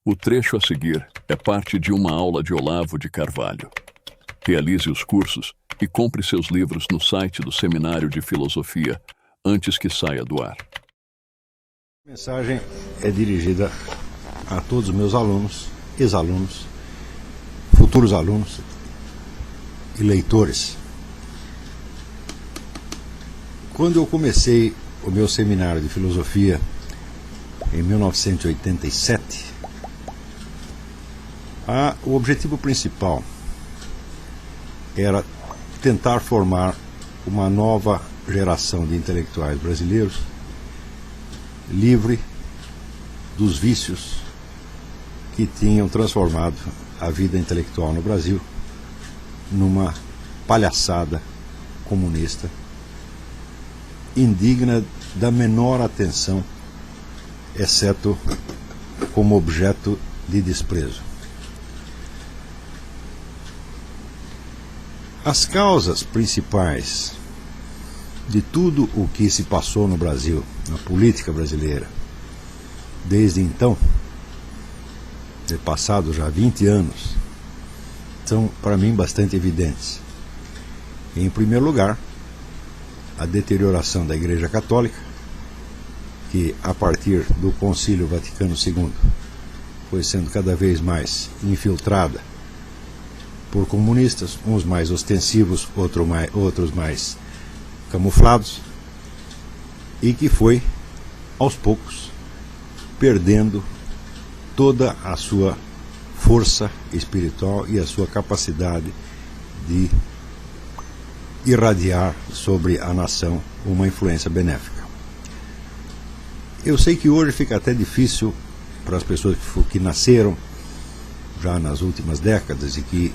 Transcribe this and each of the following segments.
O trecho a seguir é parte de uma aula de Olavo de Carvalho. Realize os cursos e compre seus livros no site do Seminário de Filosofia antes que saia do ar. A mensagem é dirigida a todos os meus alunos, ex-alunos, futuros alunos e leitores. Quando eu comecei o meu seminário de filosofia em 1987, o objetivo principal era tentar formar uma nova geração de intelectuais brasileiros livre dos vícios que tinham transformado a vida intelectual no Brasil numa palhaçada comunista indigna da menor atenção, exceto como objeto de desprezo. As causas principais de tudo o que se passou no Brasil, na política brasileira, desde então, passado já 20 anos, são para mim bastante evidentes. Em primeiro lugar, a deterioração da Igreja Católica, que a partir do Concílio Vaticano II foi sendo cada vez mais infiltrada por comunistas, uns mais ostensivos, outros mais camuflados, e que foi, aos poucos, perdendo toda a sua força espiritual e a sua capacidade de irradiar sobre a nação uma influência benéfica. Eu sei que hoje fica até difícil para as pessoas que nasceram já nas últimas décadas e que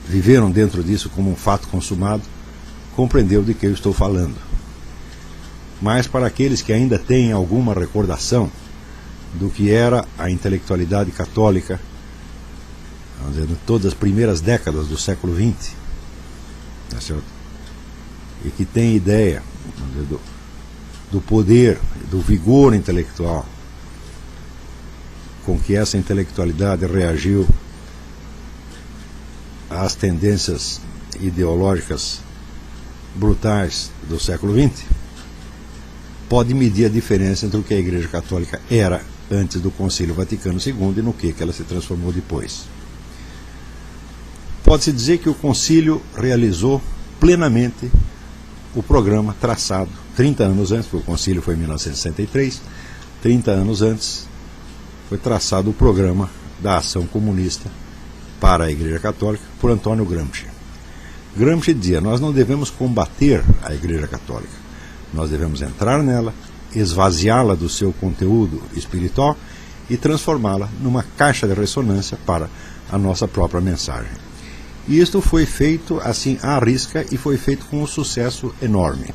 viveram dentro disso como um fato consumado, compreender de que eu estou falando. Mas para aqueles que ainda têm alguma recordação do que era a intelectualidade católica, vamos dizer, todas as primeiras décadas do século XX, tá certo? E que tem ideia, vamos dizer, do poder, do vigor intelectual com que essa intelectualidade reagiu às tendências ideológicas brutais do século XX, pode medir a diferença entre o que a Igreja Católica era antes do Concílio Vaticano II e no que ela se transformou depois. Pode-se dizer que o Concílio realizou plenamente o programa traçado 30 anos antes, porque o Concílio foi em 1963, 30 anos antes foi traçado o programa da ação comunista para a Igreja Católica por Antônio Gramsci. Gramsci dizia: nós não devemos combater a Igreja Católica, nós devemos entrar nela, esvaziá-la do seu conteúdo espiritual e transformá-la numa caixa de ressonância para a nossa própria mensagem. E isto foi feito assim à risca e foi feito com um sucesso enorme.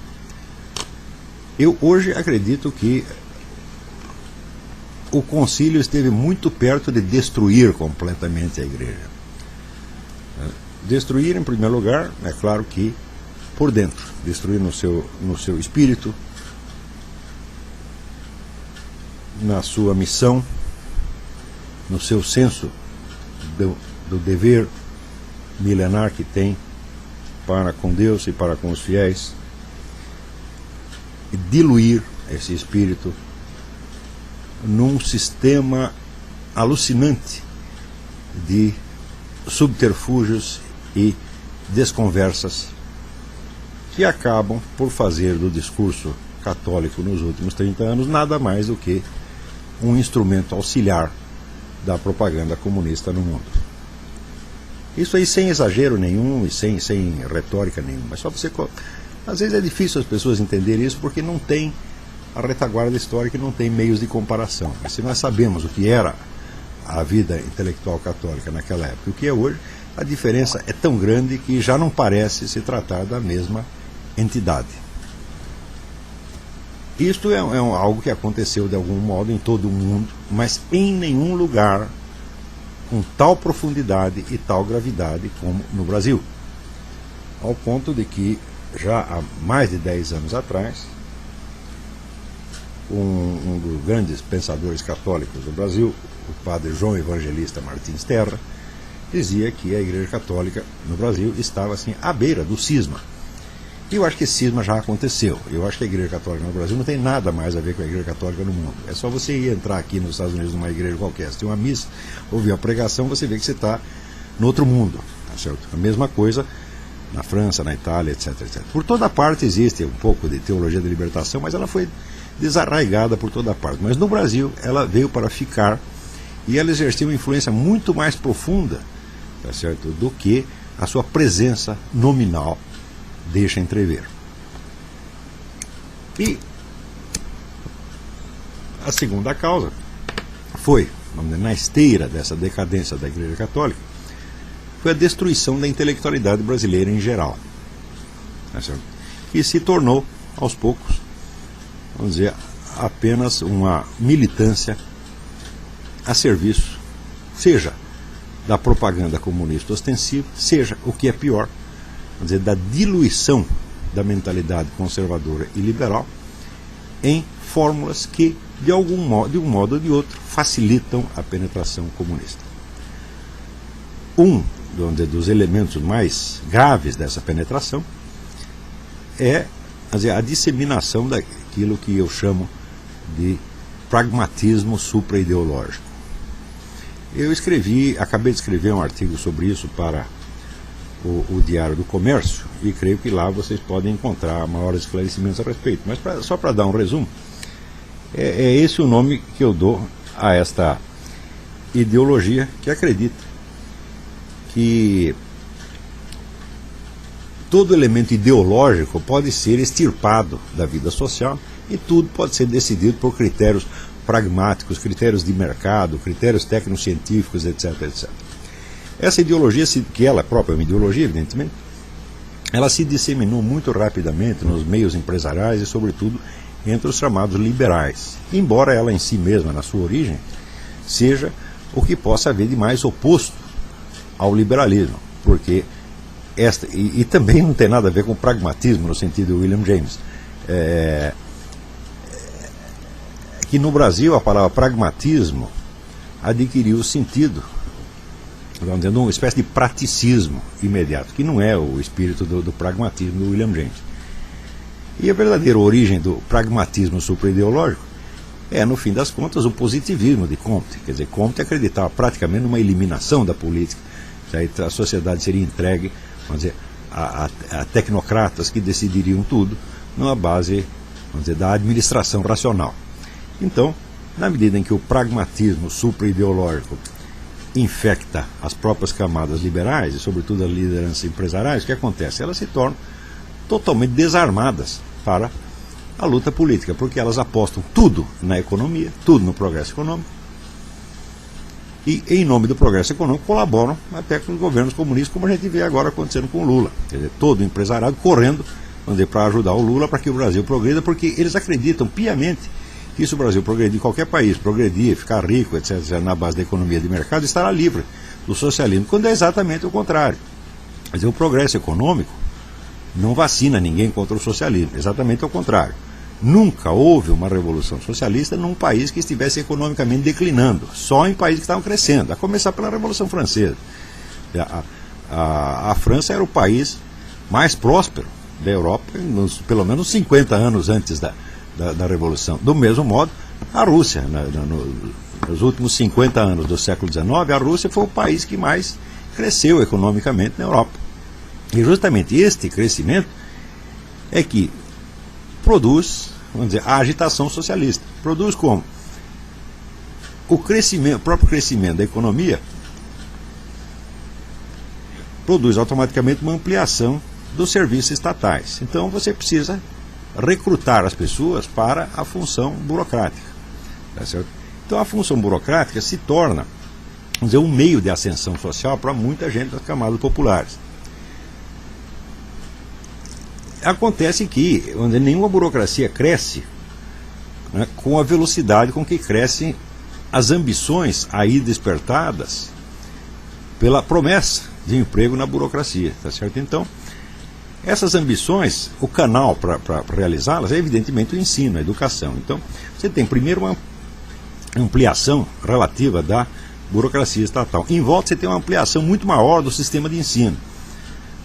Eu hoje acredito que o concílio esteve muito perto de destruir completamente a Igreja. Destruir, em primeiro lugar, é claro que por dentro, destruir no seu espírito, na sua missão, no seu senso do dever milenar que tem para com Deus e para com os fiéis, e diluir esse espírito num sistema alucinante de subterfúgios e desconversas que acabam por fazer do discurso católico nos últimos 30 anos nada mais do que um instrumento auxiliar da propaganda comunista no mundo. Isso aí sem exagero nenhum e sem retórica nenhuma. Mas só você, às vezes é difícil as pessoas entenderem isso porque não tem a retaguarda histórica e não tem meios de comparação. Mas se nós sabemos o que era a vida intelectual católica naquela época e o que é hoje, a diferença é tão grande que já não parece se tratar da mesma entidade. Isto é algo que aconteceu de algum modo em todo o mundo, mas em nenhum lugar com tal profundidade e tal gravidade como no Brasil. Ao ponto de que, já há mais de 10 anos atrás, um dos grandes pensadores católicos do Brasil, o padre João Evangelista Martins Terra, dizia que a Igreja Católica no Brasil estava assim à beira do cisma. E eu acho que esse cisma já aconteceu. Eu acho que a Igreja Católica no Brasil não tem nada mais a ver com a Igreja Católica no mundo. É só você ir entrar aqui nos Estados Unidos numa igreja qualquer, se tem uma missa, ouvir a pregação, você vê que você está no outro mundo. Tá certo? A mesma coisa na França, na Itália, etc, etc. Por toda parte existe um pouco de teologia da libertação, mas ela foi desarraigada por toda parte. Mas no Brasil ela veio para ficar e ela exerceu uma influência muito mais profunda, tá certo, do que a sua presença nominal deixa entrever. E a segunda causa foi, na esteira dessa decadência da Igreja Católica, foi a destruição da intelectualidade brasileira em geral, tá certo? Que se tornou, aos poucos, vamos dizer, apenas uma militância a serviço, seja da propaganda comunista ostensiva, seja, o que é pior, vamos dizer, da diluição da mentalidade conservadora e liberal em fórmulas que, de um modo ou de outro, facilitam a penetração comunista. Um dos elementos mais graves dessa penetração é, vamos dizer, a disseminação daquilo que eu chamo de pragmatismo supra-ideológico. Eu acabei de escrever um artigo sobre isso para o Diário do Comércio e creio que lá vocês podem encontrar maiores esclarecimentos a respeito. Mas só para dar um resumo, é esse o nome que eu dou a esta ideologia que acredita que todo elemento ideológico pode ser extirpado da vida social e tudo pode ser decidido por critérios pragmáticos, critérios de mercado, critérios tecnocientíficos, etc, etc. Essa ideologia, que ela própria é uma ideologia, evidentemente, ela se disseminou muito rapidamente nos meios empresariais e, sobretudo, entre os chamados liberais, embora ela em si mesma, na sua origem, seja o que possa haver de mais oposto ao liberalismo, porque e também não tem nada a ver com pragmatismo no sentido de William James. Que no Brasil a palavra pragmatismo adquiriu o sentido, vamos dizer, uma espécie de praticismo imediato, que não é o espírito do pragmatismo do William James. E a verdadeira origem do pragmatismo supra-ideológico é, no fim das contas, o positivismo de Comte. Quer dizer, Comte acreditava praticamente numa eliminação da política, a sociedade seria entregue, vamos dizer, a tecnocratas que decidiriam tudo numa base, vamos dizer, da administração racional. Então, na medida em que o pragmatismo supra-ideológico infecta as próprias camadas liberais e, sobretudo, as lideranças empresariais, o que acontece? Elas se tornam totalmente desarmadas para a luta política, porque elas apostam tudo na economia, tudo no progresso econômico, e, em nome do progresso econômico, colaboram até com os governos comunistas, como a gente vê agora acontecendo com o Lula. Quer dizer, todo o empresariado correndo, vamos dizer, para ajudar o Lula para que o Brasil progrida, porque eles acreditam piamente que se o Brasil progredir, qualquer país progredir, ficar rico, etc., na base da economia de mercado, estará livre do socialismo, quando é exatamente o contrário. Quer dizer, o progresso econômico não vacina ninguém contra o socialismo, exatamente ao contrário. Nunca houve uma revolução socialista num país que estivesse economicamente declinando, só em países que estavam crescendo, a começar pela Revolução Francesa. A França era o país mais próspero da Europa, pelo menos 50 anos antes da Revolução. Do mesmo modo, a Rússia, nos últimos 50 anos do século XIX, a Rússia foi o país que mais cresceu economicamente na Europa. E justamente este crescimento é que produz, vamos dizer, a agitação socialista. Produz como? O próprio crescimento da economia produz automaticamente uma ampliação dos serviços estatais. Então você precisa recrutar as pessoas para a função burocrática. Tá certo? Então a função burocrática se torna, vamos dizer, um meio de ascensão social para muita gente das camadas populares. Acontece que, vamos dizer, nenhuma burocracia cresce, né, com a velocidade com que crescem as ambições aí despertadas pela promessa de emprego na burocracia. Tá certo? Então, Essas ambições, o canal para realizá-las é evidentemente o ensino, a educação. Então, você tem primeiro uma ampliação relativa da burocracia estatal. Em volta você tem uma ampliação muito maior do sistema de ensino.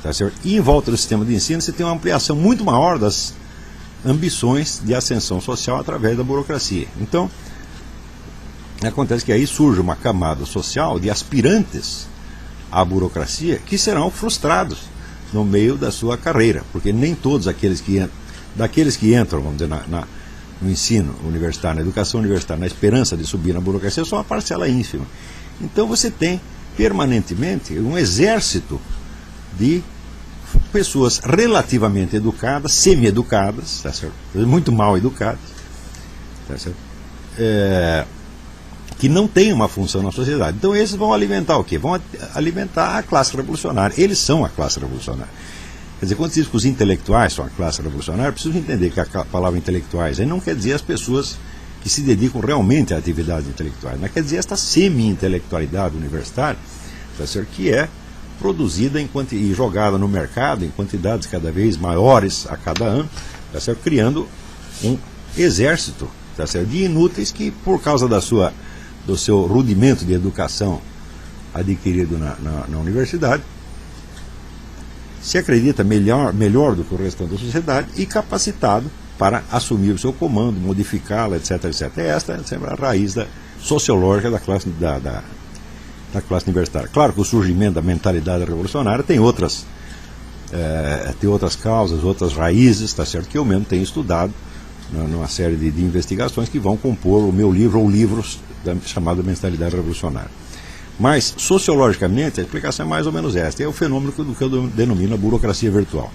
Tá certo? E em volta do sistema de ensino você tem uma ampliação muito maior das ambições de ascensão social através da burocracia. Então, acontece que aí surge uma camada social de aspirantes à burocracia que serão frustrados no meio da sua carreira, porque nem todos daqueles que entram, vamos dizer, no ensino universitário, na educação universitária, na esperança de subir na burocracia, só uma parcela ínfima. Então você tem permanentemente um exército de pessoas relativamente educadas, semi-educadas, tá certo? Muito mal educadas, tá certo? Que não têm uma função na sociedade. Então esses vão alimentar o quê? Vão alimentar a classe revolucionária. Eles são a classe revolucionária. Quer dizer, quando se diz que os intelectuais são a classe revolucionária, preciso entender que a palavra intelectuais aí não quer dizer as pessoas que se dedicam realmente a atividades intelectuais, mas quer dizer esta semi-intelectualidade universitária, tá certo? Que é produzida e jogada no mercado em quantidades cada vez maiores a cada ano, tá certo? Criando um exército, tá certo? De inúteis que, por causa do seu rudimento de educação adquirido na universidade, se acredita melhor do que o restante da sociedade e capacitado para assumir o seu comando, modificá-la, etc, etc. Esta é sempre a raiz sociológica da classe universitária. Claro que o surgimento da mentalidade revolucionária tem outras causas, outras raízes, tá certo? Que eu mesmo tenho estudado numa série de investigações que vão compor o meu livro ou livros chamado Mentalidade Revolucionária. Mas, sociologicamente, a explicação é mais ou menos esta. É o fenômeno do que eu denomino a burocracia virtual.